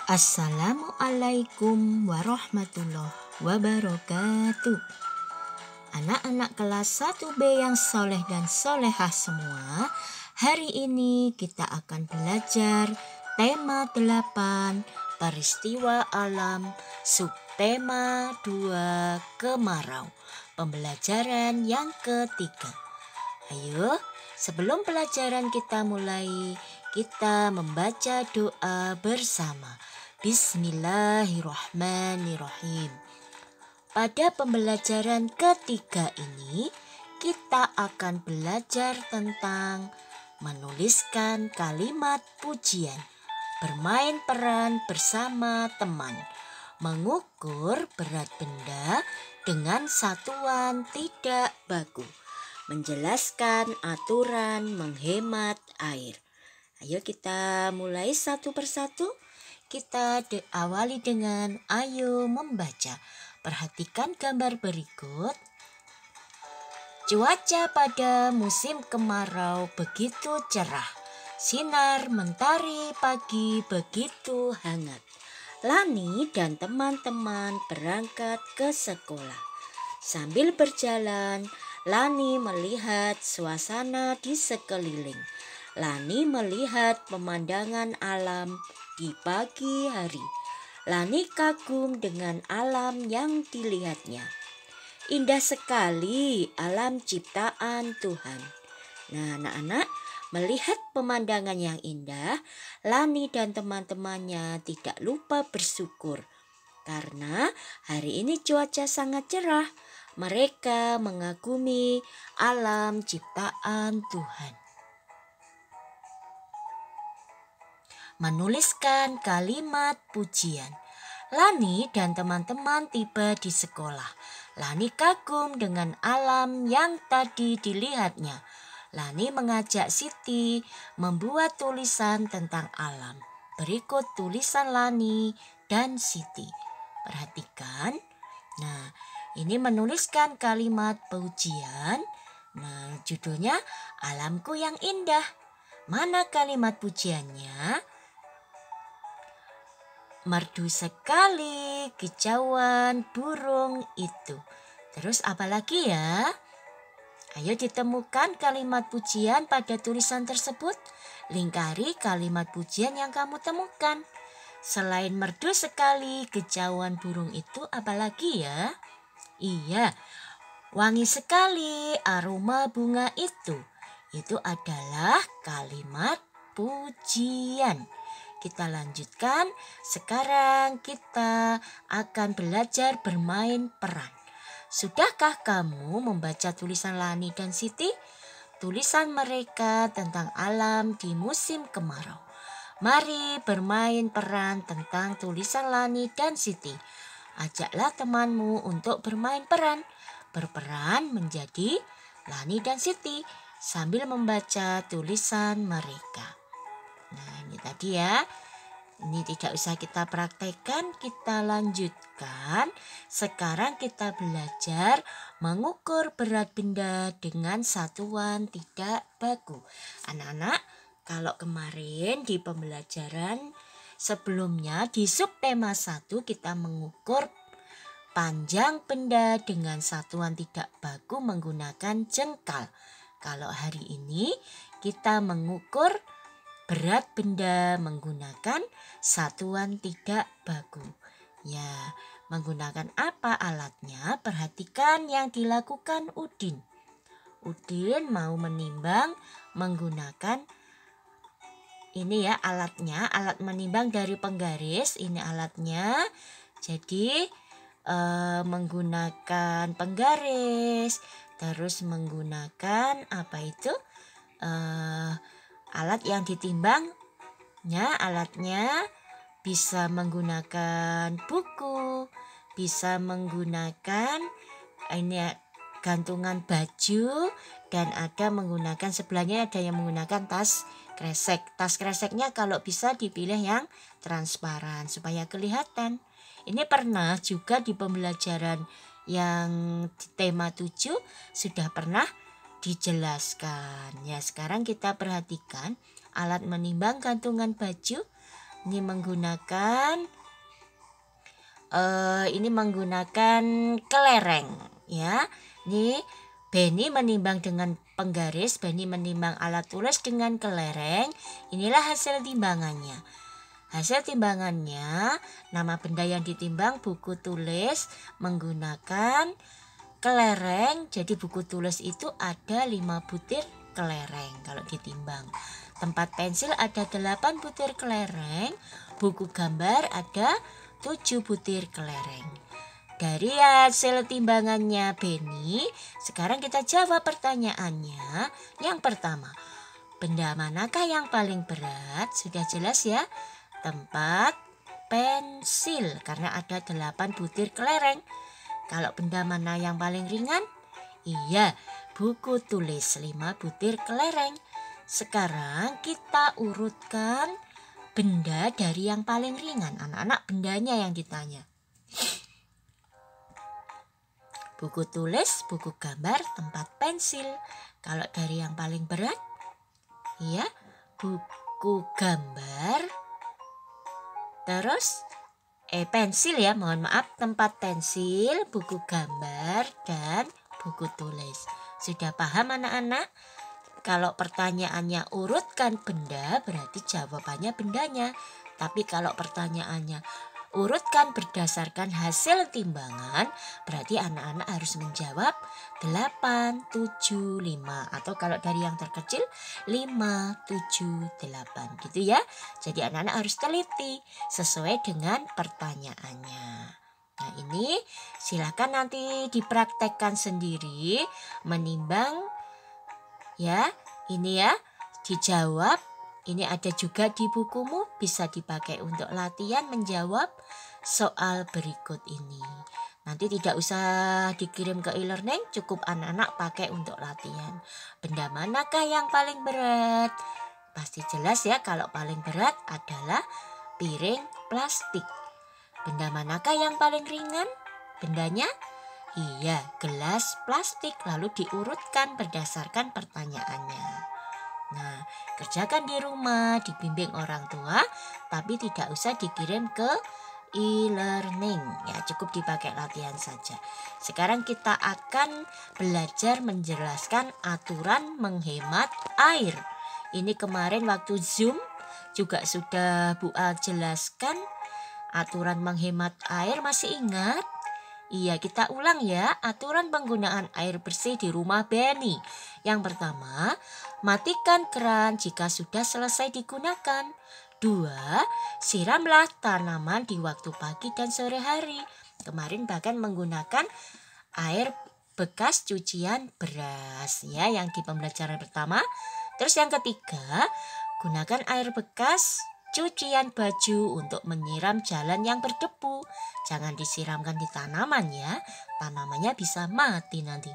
Assalamualaikum warahmatullahi wabarakatuh. Anak-anak kelas 1B yang soleh dan solehah semua, hari ini kita akan belajar tema 8 peristiwa alam, subtema 2 kemarau, pembelajaran yang ketiga. Ayo, sebelum pelajaran kita mulai, kita membaca doa bersama. Bismillahirrahmanirrahim. Pada pembelajaran ketiga ini, kita akan belajar tentang menuliskan kalimat pujian, bermain peran bersama teman, mengukur berat benda dengan satuan tidak baku, menjelaskan aturan menghemat air. Ayo kita mulai satu persatu. Kita awali dengan ayo membaca. Perhatikan gambar berikut. Cuaca pada musim kemarau begitu cerah. Sinar mentari pagi begitu hangat. Lani dan teman-teman berangkat ke sekolah. Sambil berjalan, Lani melihat suasana di sekeliling. Lani melihat pemandangan alam di pagi hari. Lani kagum dengan alam yang dilihatnya. Indah sekali alam ciptaan Tuhan. Nah, anak-anak, melihat pemandangan yang indah, Lani dan teman-temannya tidak lupa bersyukur. Karena hari ini cuaca sangat cerah. Mereka mengagumi alam ciptaan Tuhan. Menuliskan kalimat pujian. Lani dan teman-teman tiba di sekolah. Lani kagum dengan alam yang tadi dilihatnya. Lani mengajak Siti membuat tulisan tentang alam. Berikut tulisan Lani dan Siti. Perhatikan. Nah, ini menuliskan kalimat pujian. Nah, judulnya Alamku yang Indah. Mana kalimat pujiannya? Merdu sekali kicauan burung itu. Terus apa lagi ya? Ayo ditemukan kalimat pujian pada tulisan tersebut. Lingkari kalimat pujian yang kamu temukan. Selain merdu sekali kicauan burung itu, apa lagi ya? Iya, wangi sekali aroma bunga itu. Itu adalah kalimat pujian. Kita lanjutkan. Sekarang kita akan belajar bermain peran. Sudahkah kamu membaca tulisan Lani dan Siti? Tulisan mereka tentang alam di musim kemarau. Mari bermain peran tentang tulisan Lani dan Siti. Ajaklah temanmu untuk bermain peran. Berperan menjadi Lani dan Siti sambil membaca tulisan mereka. Nah, ini tadi ya. Ini tidak usah kita praktekkan, kita lanjutkan. Sekarang kita belajar mengukur berat benda dengan satuan tidak baku. Anak-anak, kalau kemarin di pembelajaran sebelumnya di subtema 1 kita mengukur panjang benda dengan satuan tidak baku menggunakan jengkal. Kalau hari ini kita mengukur berat benda menggunakan satuan tidak baku. Ya, menggunakan apa alatnya? Perhatikan yang dilakukan Udin. Udin mau menimbang menggunakan ini ya alatnya, alat menimbang dari penggaris. Ini alatnya. Jadi menggunakan penggaris, terus menggunakan apa itu? Alat yang ditimbangnya, alatnya bisa menggunakan buku, bisa menggunakan ini gantungan baju, dan ada menggunakan sebelahnya ada yang menggunakan tas kresek. Tas kreseknya kalau bisa dipilih yang transparan supaya kelihatan. Ini pernah juga di pembelajaran yang di tema 7 sudah pernah dijelaskan. Ya, sekarang kita perhatikan alat menimbang gantungan baju. Ini menggunakan kelereng ya. Ini Benny menimbang dengan penggaris, Benny menimbang alat tulis dengan kelereng. Inilah hasil timbangannya. Hasil timbangannya, nama benda yang ditimbang buku tulis menggunakan kelereng. Jadi buku tulis itu ada 5 butir kelereng kalau ditimbang. Tempat pensil ada 8 butir kelereng. Buku gambar ada 7 butir kelereng. Dari hasil timbangannya Benny, sekarang kita jawab pertanyaannya. Yang pertama, benda manakah yang paling berat? Sudah jelas ya. Tempat pensil karena ada 8 butir kelereng. Kalau benda mana yang paling ringan? Iya, buku tulis 5 butir kelereng. Sekarang kita urutkan benda dari yang paling ringan. Anak-anak, bendanya yang ditanya. Buku tulis, buku gambar, tempat pensil. Kalau dari yang paling berat? Iya, buku gambar. Terus pensil ya, mohon maaf, tempat pensil, buku gambar, dan buku tulis. Sudah paham anak-anak? Kalau pertanyaannya urutkan benda, berarti jawabannya bendanya. Tapi kalau pertanyaannya urutkan berdasarkan hasil timbangan, berarti anak-anak harus menjawab 8, 7, 5. Atau kalau dari yang terkecil 5, 7, 8 gitu ya. Jadi anak-anak harus teliti sesuai dengan pertanyaannya. Nah ini silakan nanti dipraktekkan sendiri menimbang ya. Ini ya dijawab. Ini ada juga di bukumu, bisa dipakai untuk latihan menjawab soal berikut ini. Nanti tidak usah dikirim ke e-learning, cukup anak-anak pakai untuk latihan. Benda manakah yang paling berat? Pasti jelas ya, kalau paling berat adalah piring plastik. Benda manakah yang paling ringan? Bendanya? Iya, gelas plastik. Lalu diurutkan berdasarkan pertanyaannya. Nah, kerjakan di rumah, dibimbing orang tua, tapi tidak usah dikirim ke e-learning. Ya, cukup dipakai latihan saja. Sekarang kita akan belajar menjelaskan aturan menghemat air. Ini kemarin waktu Zoom juga sudah Bu Al jelaskan aturan menghemat air, masih ingat? Iya, kita ulang ya aturan penggunaan air bersih di rumah Benny. Yang pertama, matikan keran jika sudah selesai digunakan. 2, siramlah tanaman di waktu pagi dan sore hari. Kemarin bahkan menggunakan air bekas cucian beras ya yang di pembelajaran pertama. Terus yang ketiga, gunakan air bekas cucian baju untuk menyiram jalan yang berdebu. Jangan disiramkan di tanaman ya, tanamannya bisa mati nanti.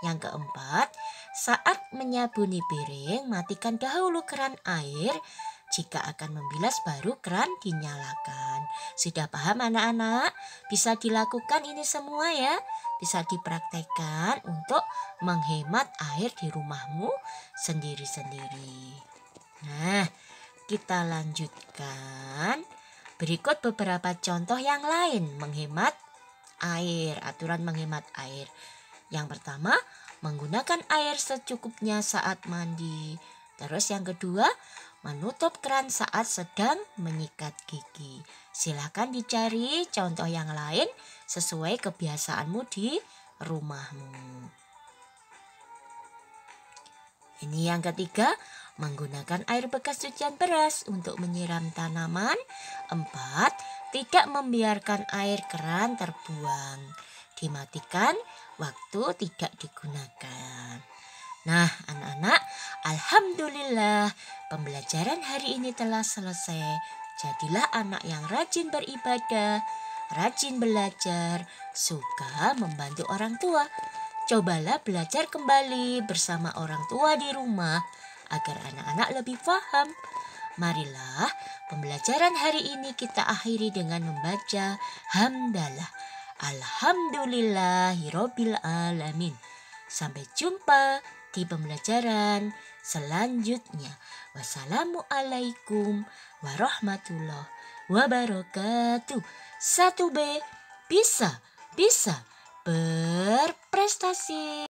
Yang keempat, saat menyabuni piring, matikan dahulu keran air. Jika akan membilas baru keran dinyalakan. Sudah paham anak-anak? Bisa dilakukan ini semua ya. Bisa dipraktekkan untuk menghemat air di rumahmu sendiri-sendiri. Nah, kita lanjutkan. Berikut beberapa contoh yang lain menghemat air, aturan menghemat air. Yang pertama, menggunakan air secukupnya saat mandi. Terus yang kedua, menutup keran saat sedang menyikat gigi. Silakan dicari contoh yang lain sesuai kebiasaanmu di rumahmu. Ini yang ketiga, menggunakan air bekas cucian beras untuk menyiram tanaman. 4, tidak membiarkan air keran terbuang. Dimatikan waktu tidak digunakan. Nah, anak-anak, alhamdulillah pembelajaran hari ini telah selesai. Jadilah anak yang rajin beribadah, rajin belajar, suka membantu orang tua. Cobalah belajar kembali bersama orang tua di rumah agar anak-anak lebih paham. Marilah pembelajaran hari ini kita akhiri dengan membaca hamdalah. Alhamdulillahirobbil alamin. Sampai jumpa di pembelajaran selanjutnya. Wassalamualaikum warahmatullahi wabarakatuh. 1B bisa berprestasi.